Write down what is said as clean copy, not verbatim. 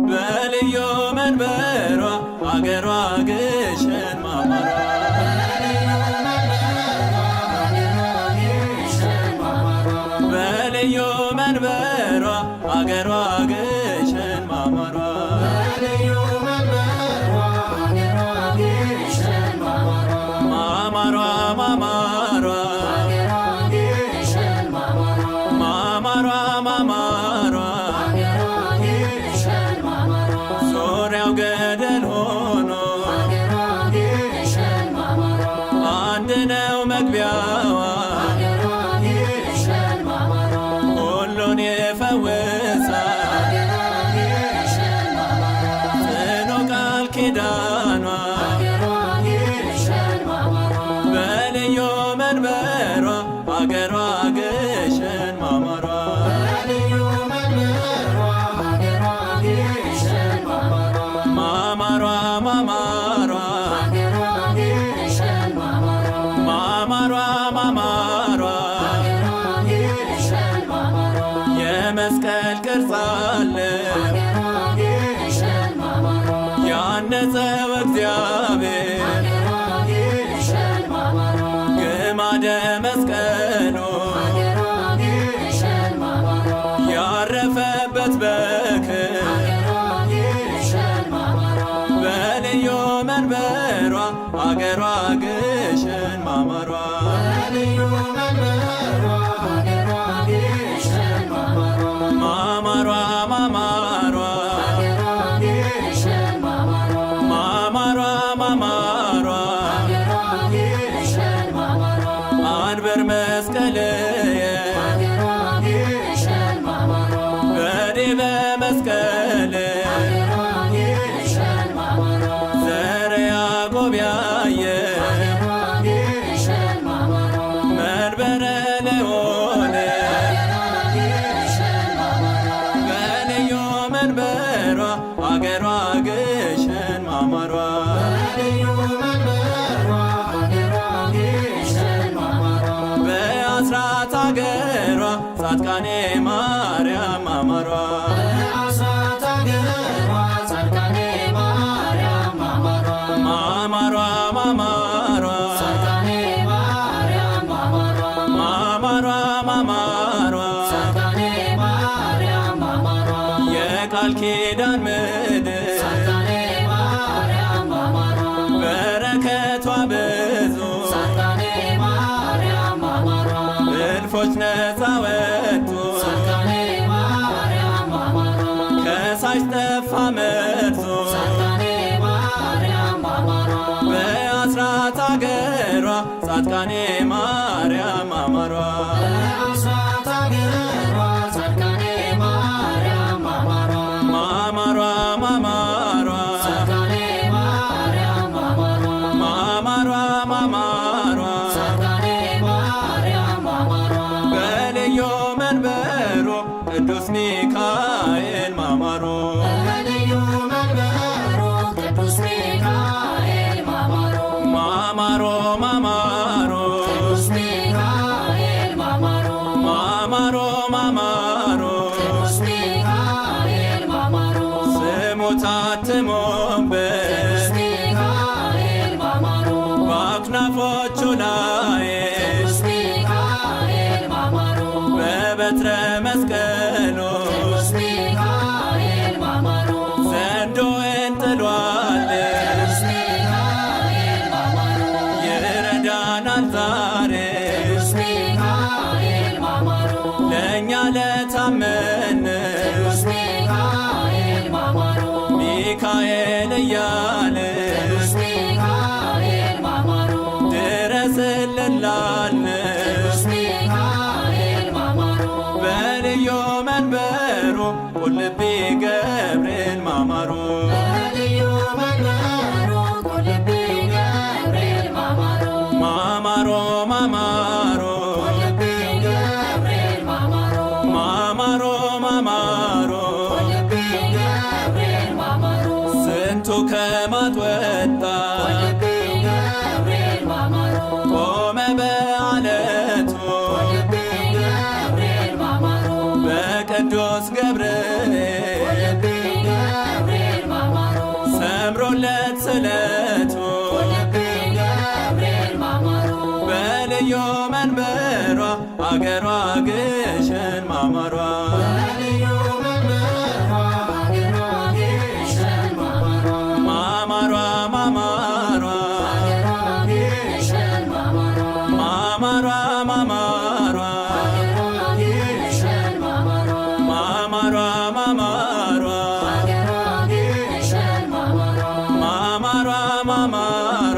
በልዩ መንበሯ አገሯ ግሸን ማማሯ በልዩ መንበሯ አገሯ ግሸን ማማሯ ማማሯ ማማሯ ማማሯ ማማሯ ዙሪያው ገደል ሆኖ አንድ ነው መግቢያዋ ሁሉን ይፈውሳል ጽኑ ቃል ኪዳኗ በልዩ መንበሯ አገሯ ግሸን ማማሯ ማማሯ ማማሯ ማማሯ ማማሯ የመስቀል ቅርጽ አለው ያነጸው እግዚአብሔር ግማደ መስቀሉ ያረፈበት በክብር በልዩ መንበሯ አገሯ ግሸን ማማሯ ማማሯ ማማሯ ማማሯ ማማሯ አንበር መስቀልየ በዲበ መስቀል ዘረ ያዕቆብ ያየ መንበረ ልዑል በልዩ መንበሯ አገሯ ግሸን ማማሯ በአስራት አገሯ ጻድቃኔ ማርያም ማማሯ ማማሯ ማማሯ ማማሯ ማማሯ የቃል ኪዳን ምድር በረከቷ ብዙ እልፎች ነፃ ወጡ ከሳሽ ጠፋ መርዞ በአስራት አገሯ ጻድቃኔ ማርያም ማማሯ ማማሯ ማማሯ ማማሯ ማማሯ በልዩ መንበሩ ቅዱስ ሚካኤል ማማሩ ማማሮ ማማሮ ማማሮ ማማሮ ስሙ ታትሞበት በአክናፎቹ ላይ በበትረ መስቀሉ ዘንዶውን ጥሏል ይረዳናል ዛሬ ለእኛ ለታመን ሚካኤል እያለ ድረስልን ላልን በልዩ መንበሩ ቁልቢ ገብርኤል ማማሩ ማማሮ ማማሮ ማማሮ ቅዱስ ገብርኤል ሰምሮለት ስለቱ በልዩ መንበሯ አገሯ ግሸን ማማሯ ማማሯ ማማሯ ማማሯ ማማሯ ማማሯ ማማሯ ማማሯ ማማሯ